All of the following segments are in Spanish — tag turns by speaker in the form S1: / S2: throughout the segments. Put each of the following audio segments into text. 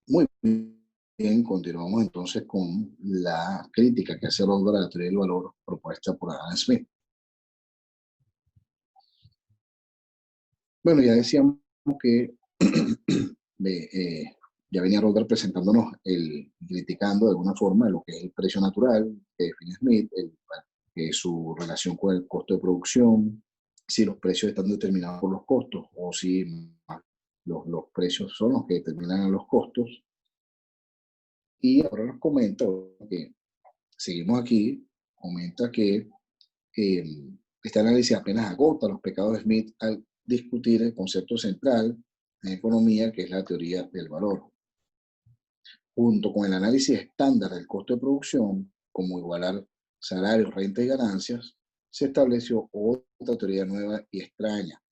S1: Muy bien, continuamos entonces con la crítica que hace Rothbard a la teoría del valor propuesta por Adam Smith. Bueno, ya decíamos que ya venía Rothbard presentándonos, criticando de alguna forma lo que es el precio natural que define Smith, su relación con el costo de producción, si los precios están determinados por los costos o si los precios son los que determinan los costos. Y ahora nos comenta que seguimos aquí, comenta que este análisis apenas agota los pecados de Smith al discutir el concepto central en economía, que es la teoría del valor. Junto con el análisis estándar del costo de producción, como igualar salarios, rentas y ganancias, se estableció otra teoría nueva y extraña.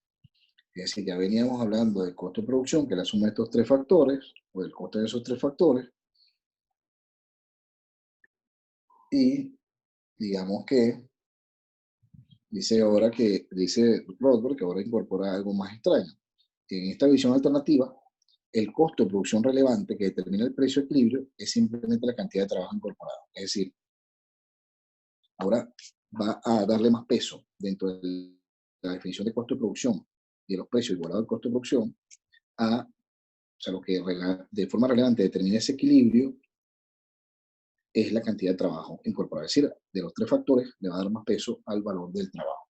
S1: Es decir, ya veníamos hablando del costo de producción, que es la suma de estos tres factores, o del costo de esos tres factores, y digamos que dice Rothbard que ahora incorpora algo más extraño. En esta visión alternativa, el costo de producción relevante que determina el precio de equilibrio es simplemente la cantidad de trabajo incorporado. Es decir, ahora va a darle más peso dentro de la definición de costo de producción y de los precios igualados al costo de producción o sea, lo que de forma relevante determina ese equilibrio es la cantidad de trabajo incorporado. Es decir, de los tres factores le va a dar más peso al valor del trabajo.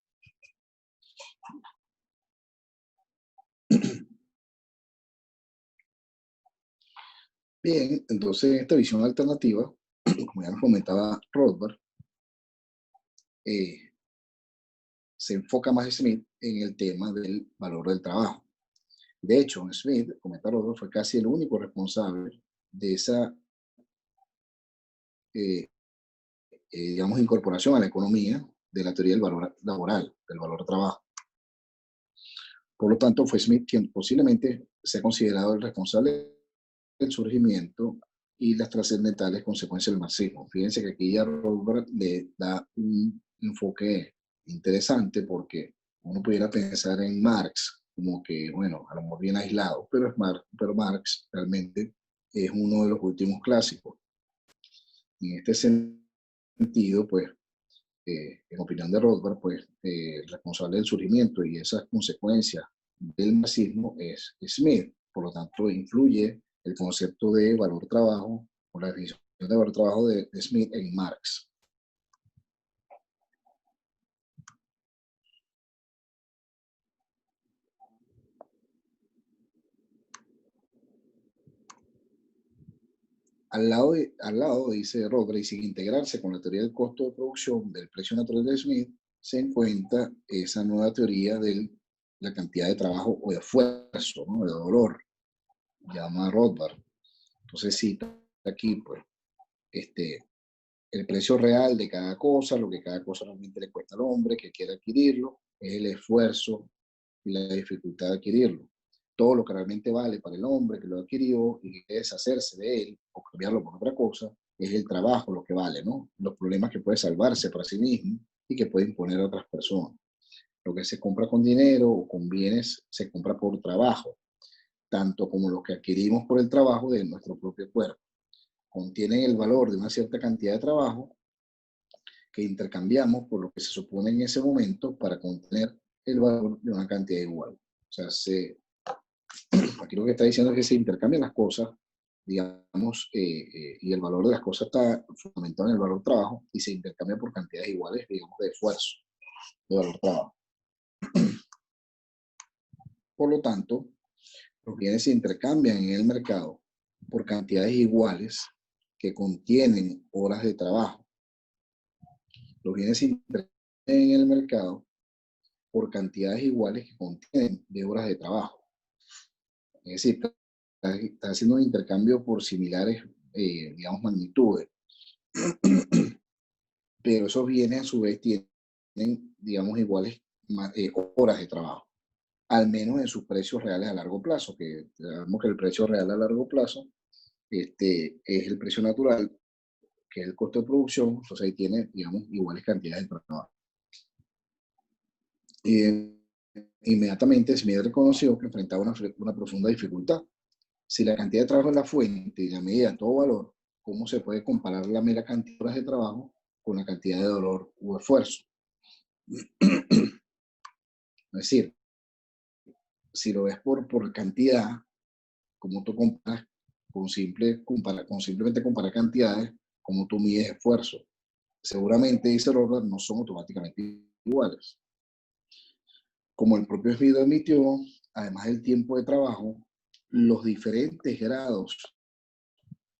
S1: Bien, entonces en esta visión alternativa, como ya nos comentaba Rothbard, se enfoca más Smith en el tema del valor del trabajo. De hecho, Smith, comenta Rothbard, fue casi el único responsable de esa, digamos, incorporación a la economía de la teoría del valor laboral, del valor trabajo. Por lo tanto, fue Smith quien posiblemente sea considerado el responsable del surgimiento y las trascendentales consecuencias del marxismo. Fíjense que aquí ya Rothbard le da un enfoque interesante porque uno pudiera pensar en Marx como que, bueno, a lo mejor bien aislado, pero Marx realmente es uno de los últimos clásicos. En este sentido, pues, en opinión de Rothbard, pues, el responsable del surgimiento y esas consecuencias del marxismo es Smith. Por lo tanto, influye el concepto de valor trabajo o la definición de valor trabajo de Smith en Marx. Al lado, dice Rothbard, y sin integrarse con la teoría del costo de producción del precio natural de Smith, se encuentra esa nueva teoría de la cantidad de trabajo o de esfuerzo, ¿no? De dolor, llama Rothbard. Entonces cita aquí, pues, el precio real de cada cosa, lo que cada cosa realmente le cuesta al hombre que quiere adquirirlo, es el esfuerzo y la dificultad de adquirirlo. Todo lo que realmente vale para el hombre que lo adquirió y que quiere deshacerse de él o cambiarlo por otra cosa, es el trabajo lo que vale, ¿no? Los problemas que puede salvarse para sí mismo y que puede imponer a otras personas. Lo que se compra con dinero o con bienes se compra por trabajo, tanto como lo que adquirimos por el trabajo de nuestro propio cuerpo. Contienen el valor de una cierta cantidad de trabajo que intercambiamos por lo que se supone en ese momento para contener el valor de una cantidad igual. O sea, aquí lo que está diciendo es que se intercambian las cosas, digamos, y el valor de las cosas está fundamentado en el valor trabajo y se intercambia por cantidades iguales, digamos, de esfuerzo, de valor trabajo. Por lo tanto, los bienes se intercambian en el mercado por cantidades iguales que contienen horas de trabajo. Los bienes se intercambian en el mercado por cantidades iguales que contienen de horas de trabajo. Es decir, está haciendo un intercambio por similares, digamos, magnitudes. Pero esos bienes a su vez tienen, digamos, iguales horas de trabajo, al menos en sus precios reales a largo plazo, que sabemos que el precio real a largo plazo es el precio natural, que es el costo de producción, entonces ahí tiene, digamos, iguales cantidades de trabajo. Inmediatamente Smith reconoció que enfrentaba una profunda dificultad, Si la cantidad de trabajo es la fuente y la medida de todo valor, ¿cómo se puede comparar la mera cantidad de horas de trabajo con la cantidad de dolor u esfuerzo? Es decir, si lo ves por cantidad, como tú comparas con simplemente comparar cantidades, como tú mides esfuerzo. Seguramente, dice Robert, no son automáticamente iguales. Como el propio Smith admitió, además del tiempo de trabajo, los diferentes grados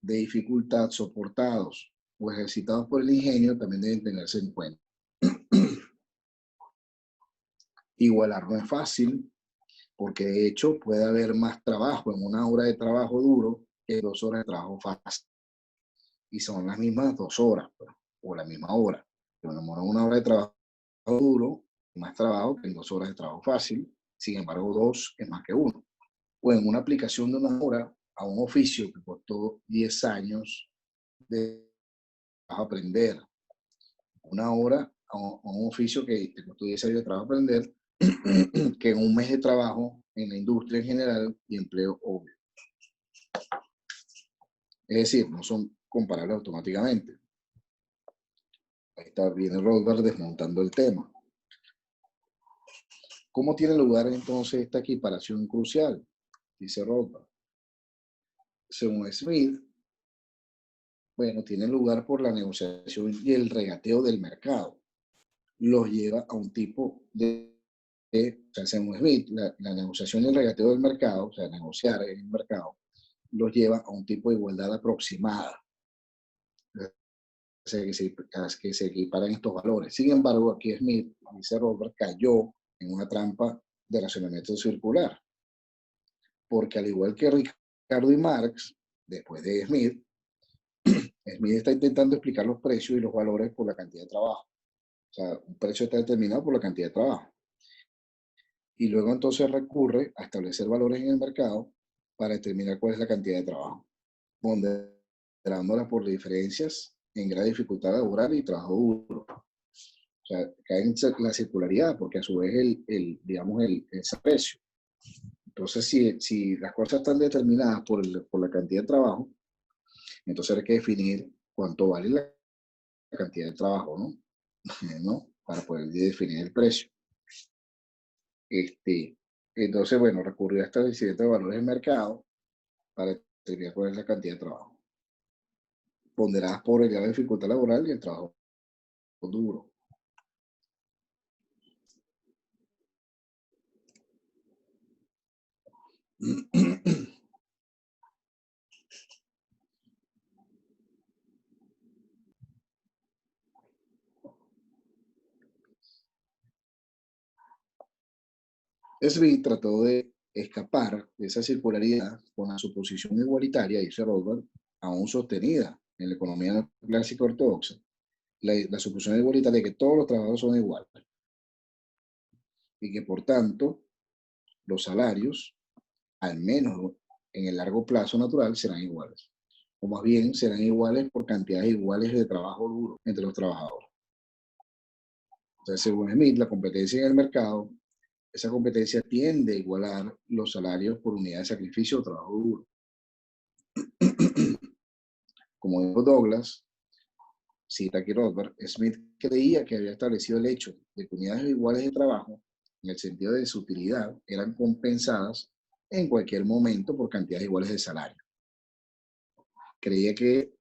S1: de dificultad soportados o ejercitados por el ingenio también deben tenerse en cuenta. Igualar no es fácil, porque de hecho puede haber más trabajo en una hora de trabajo duro que 2 horas de trabajo fácil. Y son las mismas 2 horas, pues, o la misma hora. Pero una hora de trabajo duro, más trabajo que en 2 horas de trabajo fácil. Sin embargo, 2 es más que 1. O en una aplicación de una hora a un oficio que costó 10 años de aprender. Una hora a un oficio que te costó 10 años de trabajo aprender, que en un mes de trabajo en la industria en general y empleo obvio. Es decir, no son comparables automáticamente. Ahí está, viene Rothbard desmontando el tema. ¿Cómo tiene lugar entonces esta equiparación crucial? Dice Rothbard. Según Smith, bueno, tiene lugar por la negociación y el regateo del mercado. Los lleva a un tipo o sea, según Smith, la negociación y el regateo del mercado, o sea, negociar en el mercado, los lleva a un tipo de igualdad aproximada, o sea, que se equiparan estos valores. Sin embargo, aquí Smith, dice Robert, cayó en una trampa de racionamiento circular, porque al igual que Ricardo y Marx, después de Smith, Smith está intentando explicar los precios y los valores por la cantidad de trabajo. O sea, un precio está determinado por la cantidad de trabajo. Y luego entonces recurre a establecer valores en el mercado para determinar cuál es la cantidad de trabajo, ponderándola por diferencias en gran dificultad laboral y trabajo duro. O sea, cae en la circularidad, porque a su vez digamos, el precio. Entonces, si las cosas están determinadas por la cantidad de trabajo, entonces hay que definir cuánto vale la cantidad de trabajo, ¿no? ¿No? Para poder definir el precio. Entonces, bueno, recurrió a establecimiento de valores de mercado para determinar cuál es la cantidad de trabajo, ponderadas por el grado de dificultad laboral y el trabajo duro. Smith trató de escapar de esa circularidad con la suposición igualitaria, dice Rothbard, aún sostenida en la economía clásica ortodoxa, la suposición igualitaria de que todos los trabajadores son iguales y que por tanto los salarios, al menos en el largo plazo natural, serán iguales. O más bien serán iguales por cantidades iguales de trabajo duro entre los trabajadores. Entonces, según Smith, la competencia en el mercado, esa competencia tiende a igualar los salarios por unidad de sacrificio o trabajo duro. Como dijo Douglas, cita aquí Rothbard, Smith creía que había establecido el hecho de que unidades iguales de trabajo, en el sentido de su utilidad, eran compensadas en cualquier momento por cantidades iguales de salario. Creía que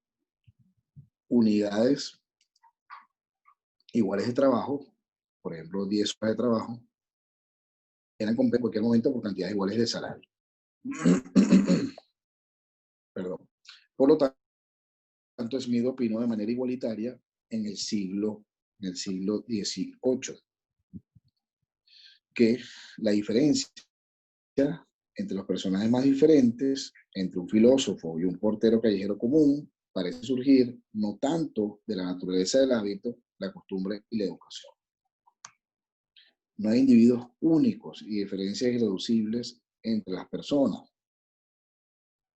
S1: unidades iguales de trabajo, por ejemplo, 10 horas de trabajo, eran compensadas en cualquier momento por cantidades iguales de salario. Perdón. Por lo tanto, Smith opinó de manera igualitaria en el siglo XVIII, que la diferencia entre los personajes más diferentes, entre un filósofo y un portero callejero común, parece surgir no tanto de la naturaleza del hábito, la costumbre y la educación. No hay individuos únicos y diferencias irreducibles entre las personas.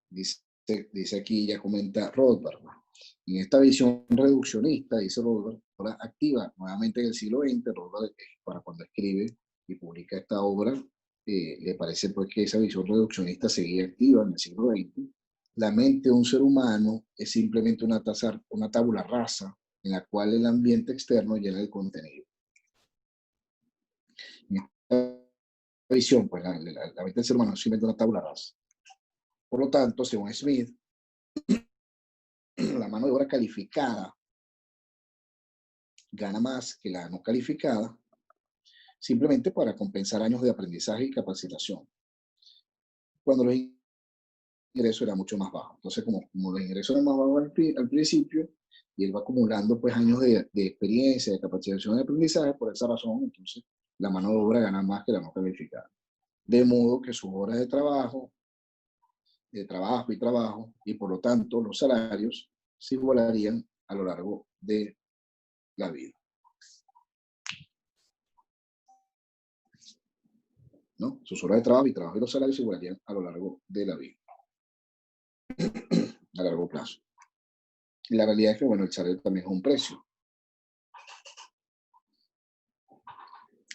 S1: Dice aquí, ya comenta Rothbard. En esta visión reduccionista, dice Rothbard, ahora activa nuevamente en el siglo XX, Rothbard, para cuando escribe y publica esta obra, le parece pues que esa visión reduccionista seguía activa en el siglo XX. La mente de un ser humano es simplemente una tabula rasa en la cual el ambiente externo llena el contenido. En esta visión, pues la mente del ser humano es simplemente una tabula rasa. Por lo tanto, según Smith, la mano de obra calificada gana más que la no calificada, simplemente para compensar años de aprendizaje y capacitación, cuando los ingresos eran mucho más bajos. Entonces, como los ingresos eran más bajos al principio, y él va acumulando pues años de experiencia, de capacitación y aprendizaje, por esa razón, entonces, la mano de obra gana más que la no calificada. De modo que sus horas de trabajo, y por lo tanto los salarios se igualarían a lo largo de la vida, ¿no? Sus horas de trabajo y los salarios se igualarían a lo largo de la vida, a largo plazo. Y la realidad es que, bueno, el salario también es un precio.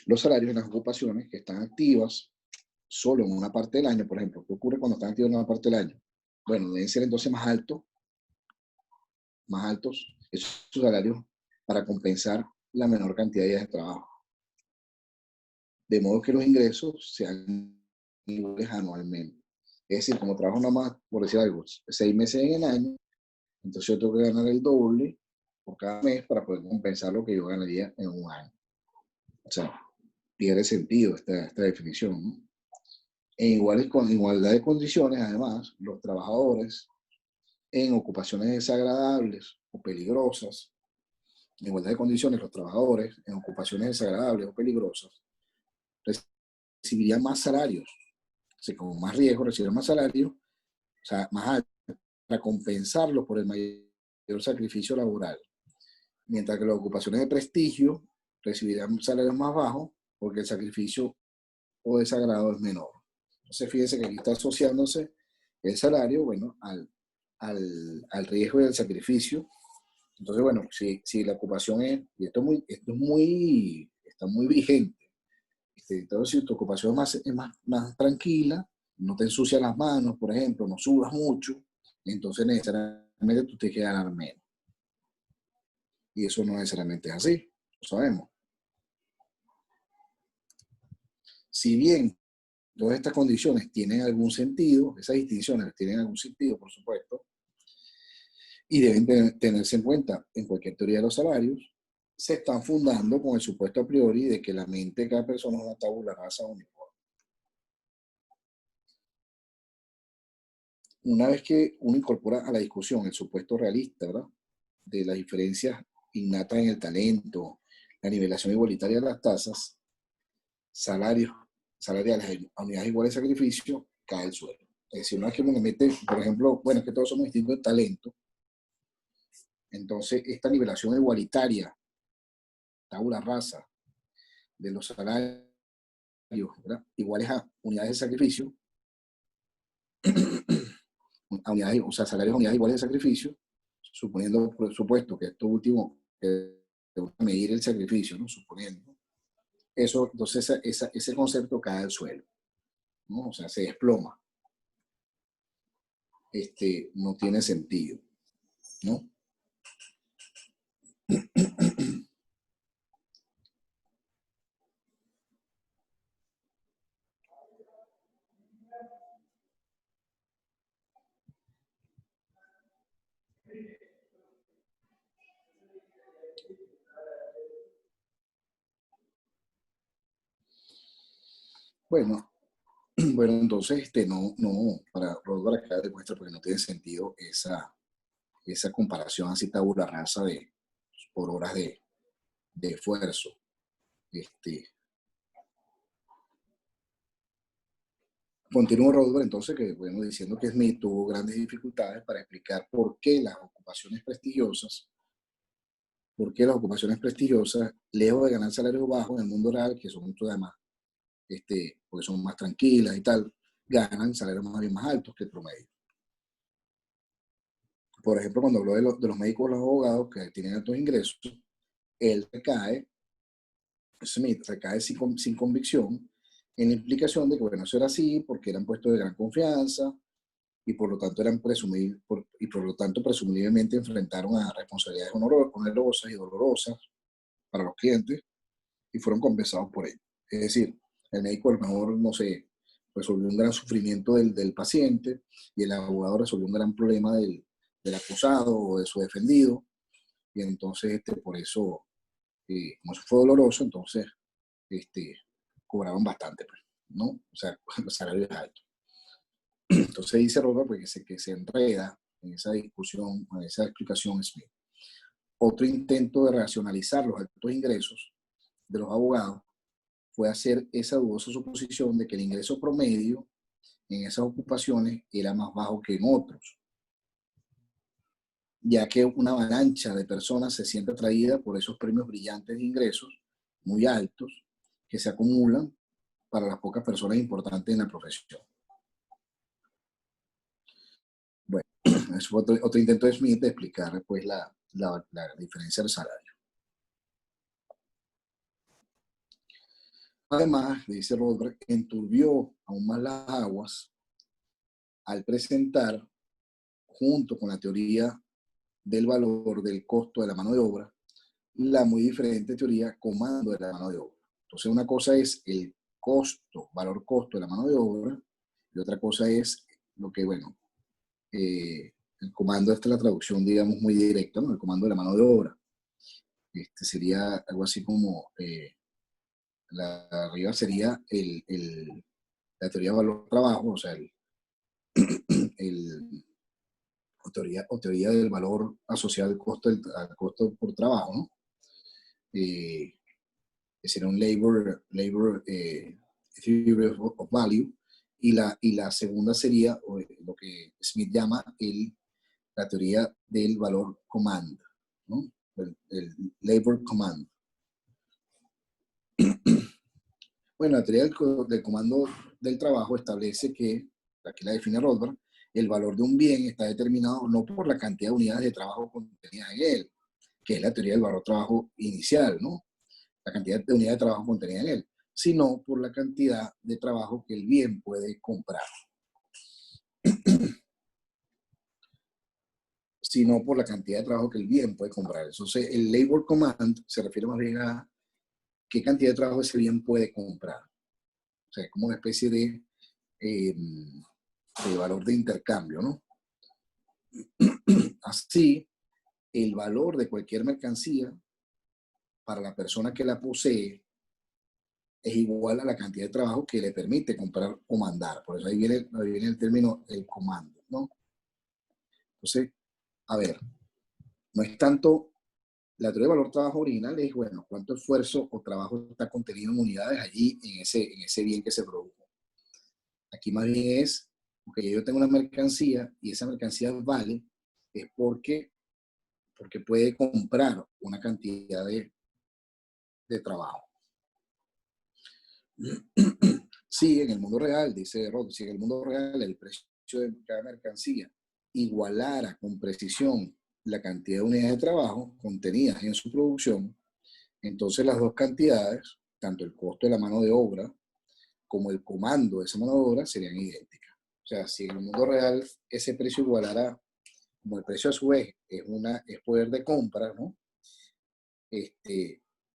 S1: Los salarios en las ocupaciones que están activas solo en una parte del año, por ejemplo, ¿qué ocurre cuando están activos en una parte del año? Bueno, deben ser entonces más altos esos salarios para compensar la menor cantidad de días de trabajo. De modo que los ingresos sean iguales anualmente. Es decir, como trabajo nada más, por decir algo, 6 meses en el año, entonces yo tengo que ganar el doble por cada mes para poder compensar lo que yo ganaría en un año. O sea, pierde sentido esta definición, ¿no? Con igualdad de condiciones, además, los trabajadores en ocupaciones desagradables o peligrosas, en igualdad de condiciones, los trabajadores en ocupaciones desagradables o peligrosas recibirían más salarios, o sea, con más riesgo recibirían más salarios, o sea, más altos, para compensarlos por el mayor sacrificio laboral, mientras que las ocupaciones de prestigio recibirían salarios más bajos porque el sacrificio o desagrado es menor. Entonces, fíjense que aquí está asociándose el salario, bueno, al riesgo y al sacrificio. Entonces, bueno, si la ocupación es, y está muy vigente, entonces si tu ocupación más tranquila, no te ensucias las manos, por ejemplo, no sudas mucho, entonces necesariamente tú tienes que ganar menos. Y eso no necesariamente es así, lo sabemos. Si bien todas estas condiciones tienen algún sentido, esas distinciones tienen algún sentido, por supuesto, y deben tenerse en cuenta en cualquier teoría de los salarios, se están fundando con el supuesto a priori de que la mente de cada persona es una tabula rasa uniforme. Una vez que uno incorpora a la discusión el supuesto realista, ¿verdad?, de las diferencias innatas en el talento, la nivelación igualitaria de las tasas, salarios salariales a unidades iguales de sacrificio, cae el suelo. Es decir, una vez que uno le mete, por ejemplo, bueno, es que todos somos distintos de talento, entonces esta nivelación igualitaria, tabula rasa, de los salarios, ¿verdad?, iguales a unidades de sacrificio, o sea, salarios a unidades iguales de sacrificio, suponiendo, por supuesto, que esto último, medir el sacrificio, ¿no? Suponiendo. Eso, entonces, ese concepto cae al suelo, ¿no? O sea, se desploma. No tiene sentido, ¿no? Bueno, bueno, entonces, para Rodolfo acá demuestra porque no tiene sentido esa comparación así tabula rasa por horas de esfuerzo. Continúo, Rodolfo, entonces, que bueno, diciendo que Smith tuvo grandes dificultades para explicar por qué las ocupaciones prestigiosas, lejos de ganar salarios bajos en el mundo real, que son mucho además, porque son más tranquilas y tal, ganan salarios más bien más altos que el promedio. Por ejemplo, cuando habló de los médicos o los abogados que tienen altos ingresos, Smith recae sin convicción en la implicación de que, bueno, eso era así porque eran puestos de gran confianza y por lo tanto por lo tanto presumiblemente enfrentaron a responsabilidades onerosas y dolorosas para los clientes y fueron compensados por ello. Es decir, el médico a lo mejor, no sé, resolvió un gran sufrimiento del paciente y el abogado resolvió un gran problema del acusado o de su defendido, y entonces por eso, como eso fue doloroso, entonces cobraban bastante, pues, ¿no? O sea, los salarios altos. Entonces dice Robert pues, que se enreda en esa discusión, en esa explicación Smith. Otro intento de racionalizar los altos ingresos de los abogados fue hacer esa dudosa suposición de que el ingreso promedio en esas ocupaciones era más bajo que en otros, ya que una avalancha de personas se siente atraída por esos premios brillantes de ingresos muy altos que se acumulan para las pocas personas importantes en la profesión. Bueno, eso fue otro intento de Smith de explicar pues, la diferencia del salario. Además, dice Rothbard, enturbió aún más las aguas al presentar, junto con la teoría del valor del costo de la mano de obra, la muy diferente teoría comando de la mano de obra. Entonces, una cosa es el costo, valor costo de la mano de obra, y otra cosa es lo que, bueno, el comando, esta es la traducción, digamos, muy directa, ¿no? El comando de la mano de obra. Sería algo así como, arriba sería la teoría de valor trabajo, o sea, o teoría del valor asociado al costo por trabajo, ¿no? Que sería un labor theory of value, y la segunda sería lo que Smith llama la teoría del valor command, ¿no? El labor command. Bueno, la teoría del comando del trabajo establece que, aquí la define Rothbard, el valor de un bien está determinado no por la cantidad de unidades de trabajo contenidas en él, que es la teoría del valor trabajo inicial, ¿no? La cantidad de unidades de trabajo contenida en él, sino por la cantidad de trabajo que el bien puede comprar. Sino por la cantidad de trabajo que el bien puede comprar. Entonces, el labor command se refiere más bien a qué cantidad de trabajo ese bien puede comprar. O sea, es como una especie de valor de intercambio, ¿no? Así, el valor de cualquier mercancía para la persona que la posee es igual a la cantidad de trabajo que le permite comprar o mandar. Por eso ahí viene el término el comando, ¿no? Entonces, a ver, no es tanto la teoría de valor trabajo original, es, bueno, cuánto esfuerzo o trabajo está contenido en unidades allí en ese bien que se produjo. Aquí más bien es, porque yo tengo una mercancía y esa mercancía vale, es porque puede comprar una cantidad de trabajo. Sí, en el mundo real, dice Rod, si en el mundo real el precio de cada mercancía igualara con precisión la cantidad de unidades de trabajo contenidas en su producción, entonces las dos cantidades, tanto el costo de la mano de obra como el comando de esa mano de obra, serían idénticas. O sea, si en el mundo real ese precio igualara, como el precio a su vez es poder de compra, ¿no?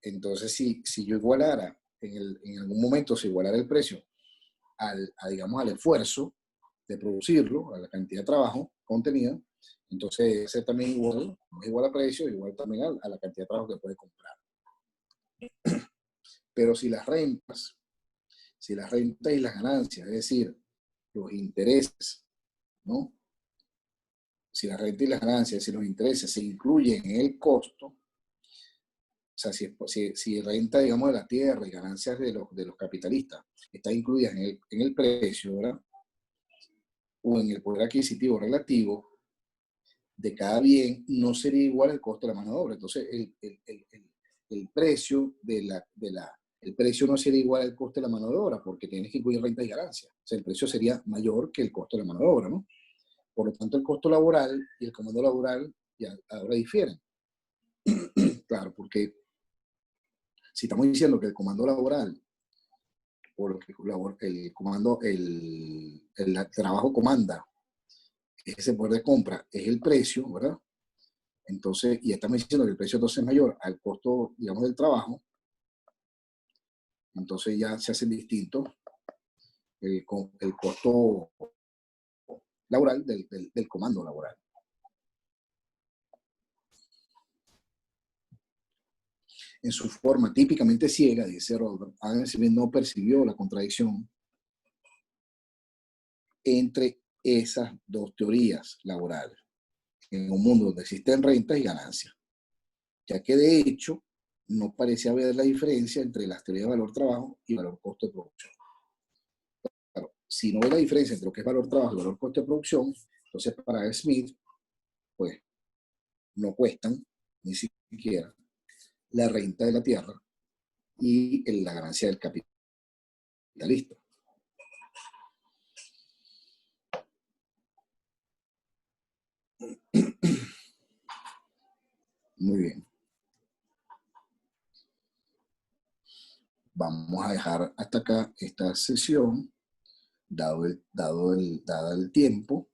S1: Entonces, si yo igualara, en algún momento se igualara el precio digamos, al esfuerzo de producirlo, a la cantidad de trabajo contenida, entonces ese también igual, no es igual a precio, igual también a la cantidad de trabajo que puede comprar. Pero si las rentas y las ganancias, es decir, los intereses, ¿no? Si la renta y las ganancias, si los intereses se incluyen en el costo, o sea, si renta, digamos, de la tierra y ganancias de los capitalistas están incluidas en el precio, ¿verdad? O en el poder adquisitivo relativo de cada bien, no sería igual el costo de la mano de obra. Entonces, el precio el precio no sería igual al costo de la mano de obra, porque tienes que incluir renta y ganancias. O sea, el precio sería mayor que el costo de la mano de obra, ¿no? Por lo tanto, el costo laboral y el comando laboral ya ahora difieren. Claro, porque si estamos diciendo que el comando laboral o lo que el comando, el trabajo comanda, ese poder de compra es el precio, ¿verdad? Entonces, y estamos diciendo que el precio entonces es mayor al costo, digamos, del trabajo, entonces ya se hace distinto el costo laboral del comando laboral. En su forma típicamente ciega, dice Rothbard, Adam Smith no percibió la contradicción entre esas dos teorías laborales en un mundo donde existen rentas y ganancias, ya que de hecho no parece haber la diferencia entre las teorías de valor-trabajo y valor-costo de producción. Claro, si no ve la diferencia entre lo que es valor-trabajo y valor-costo de producción, entonces para Smith, pues no cuestan ni siquiera la renta de la tierra y la ganancia del capitalista. Muy bien. Vamos a dejar hasta acá esta sesión, dado el tiempo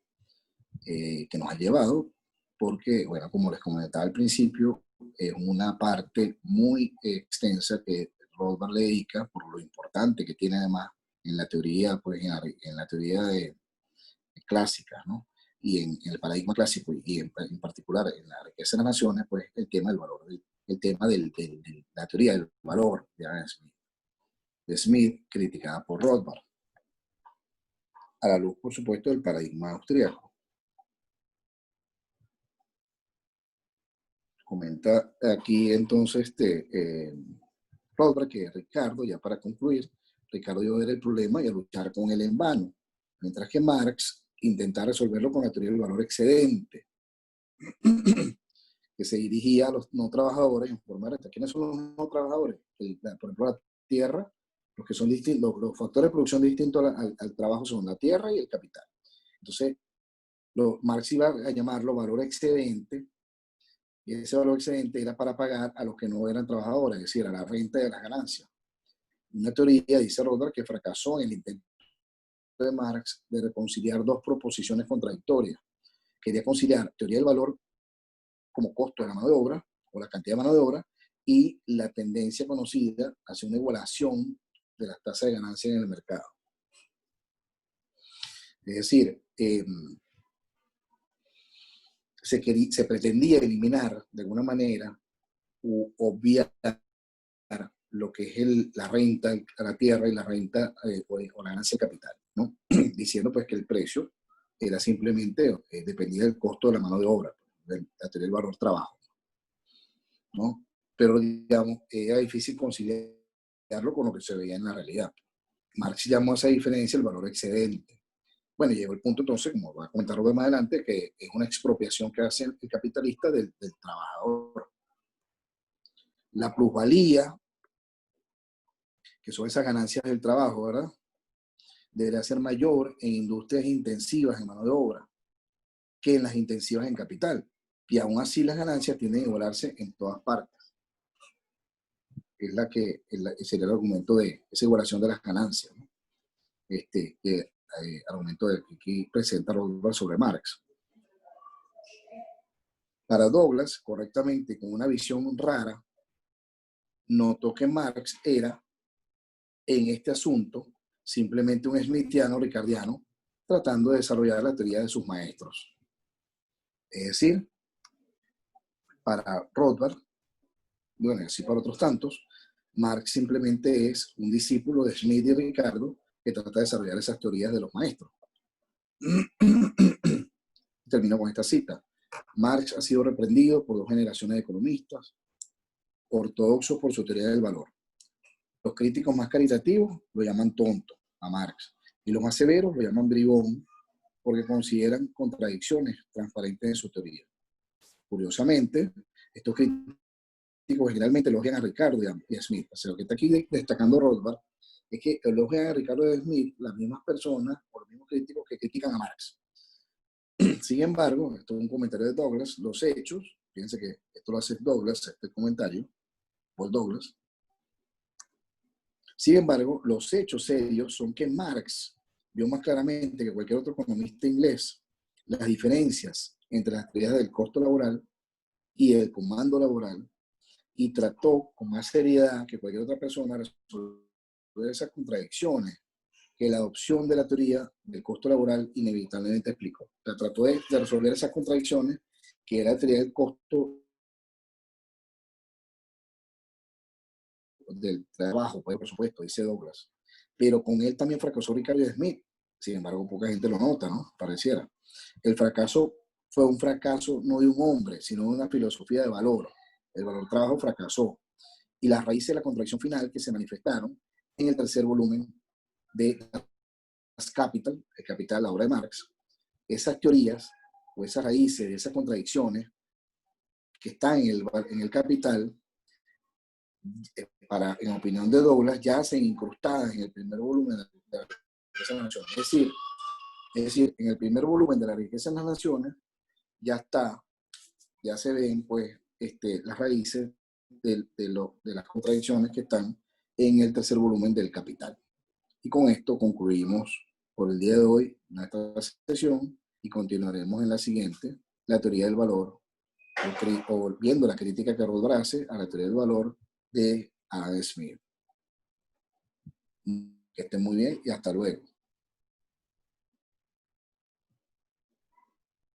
S1: que nos ha llevado, porque, bueno, como les comentaba al principio, es una parte muy extensa que Rothbard le dedica por lo importante que tiene además en la teoría, pues en la teoría clásica, ¿no? Y en el paradigma clásico y en particular en la riqueza de las naciones, pues el tema del valor, el tema de la teoría del valor de Smith, criticada por Rothbard, a la luz, por supuesto, del paradigma austríaco. Comenta aquí entonces Rothbard que Ricardo, ya para concluir, Ricardo iba a ver el problema y a luchar con él en vano, mientras que Marx intenta resolverlo con la teoría del valor excedente, que se dirigía a los no trabajadores en forma de renta. ¿Quiénes son los no trabajadores? Por ejemplo, la tierra, los que son distintos, los factores de producción distintos al trabajo son la tierra y el capital. Entonces, Marx iba a llamarlo valor excedente, y ese valor excedente era para pagar a los que no eran trabajadores, es decir, a la renta de las ganancias. Una teoría, dice Rothbard, que fracasó en el intento de Marx de reconciliar dos proposiciones contradictorias. Quería conciliar teoría del valor como costo de la mano de obra, o la cantidad de mano de obra, y la tendencia conocida hacia una igualación de las tasas de ganancia en el mercado. Es decir, se pretendía eliminar de alguna manera u obviar lo que es la renta a la tierra y la renta o la ganancia de capital, ¿no? Diciendo pues que el precio era simplemente, dependía del costo de la mano de obra, de la teoría del valor trabajo, ¿no? Pero digamos, era difícil conciliarlo con lo que se veía en la realidad. Marx llamó a esa diferencia el valor excedente. Bueno, llegó el punto entonces, como va a comentar Robert más adelante, que es una expropiación que hace el capitalista del trabajador. La plusvalía, que son esas ganancias del trabajo, ¿verdad?, debería ser mayor en industrias intensivas en mano de obra que en las intensivas en capital. Y aún así las ganancias tienden a igualarse en todas partes. Es la que sería el argumento de esa igualación de las ganancias, ¿no? Argumento que aquí presenta Rothbard sobre Marx. Para Douglas, correctamente, con una visión rara, notó que Marx era, en este asunto, simplemente un smithiano ricardiano tratando de desarrollar la teoría de sus maestros. Es decir, para Rothbard, bueno, y así para otros tantos, Marx simplemente es un discípulo de Smith y Ricardo que trata de desarrollar esas teorías de los maestros. Termino con esta cita. Marx ha sido reprendido por dos generaciones de economistas, ortodoxos por su teoría del valor. Los críticos más caritativos lo llaman tonto a Marx, y los más severos lo llaman bribón, porque consideran contradicciones transparentes en su teoría. Curiosamente, estos críticos generalmente elogian a Ricardo y a Smith. O sea, lo que está aquí destacando Rothbard es que elogian a Ricardo y a Smith las mismas personas o los mismos críticos que critican a Marx. Sin embargo, esto es un comentario de Douglas, los hechos, fíjense que esto lo hace Douglas, este comentario, Paul Douglas, Sin embargo, los hechos serios son que Marx vio más claramente que cualquier otro economista inglés las diferencias entre las teorías del costo laboral y el comando laboral, y trató con más seriedad que cualquier otra persona resolver esas contradicciones que la adopción de la teoría del costo laboral inevitablemente explicó. O sea, trató de resolver esas contradicciones que era la teoría del costo del trabajo, pues, por supuesto, dice Douglas. Pero con él también fracasó Ricardo Smith. Sin embargo, poca gente lo nota, ¿no? Pareciera. El fracaso fue un fracaso no de un hombre, sino de una filosofía de valor. El valor trabajo fracasó. Y las raíces de la contradicción final que se manifestaron en el tercer volumen de Das Kapital, el Capital, la obra de Marx, esas teorías o esas raíces de esas contradicciones que están en el Capital, en opinión de Douglas, ya se incrustadas en el primer volumen de la riqueza de las naciones. Es decir, en el primer volumen de la riqueza de las naciones ya se ven pues las raíces de las contradicciones que están en el tercer volumen del Capital. Y con esto concluimos por el día de hoy nuestra sesión y continuaremos en la siguiente, la teoría del valor, o viendo la crítica que Harold hace a la teoría del valor de Adam Smith. Que estén muy bien y hasta luego.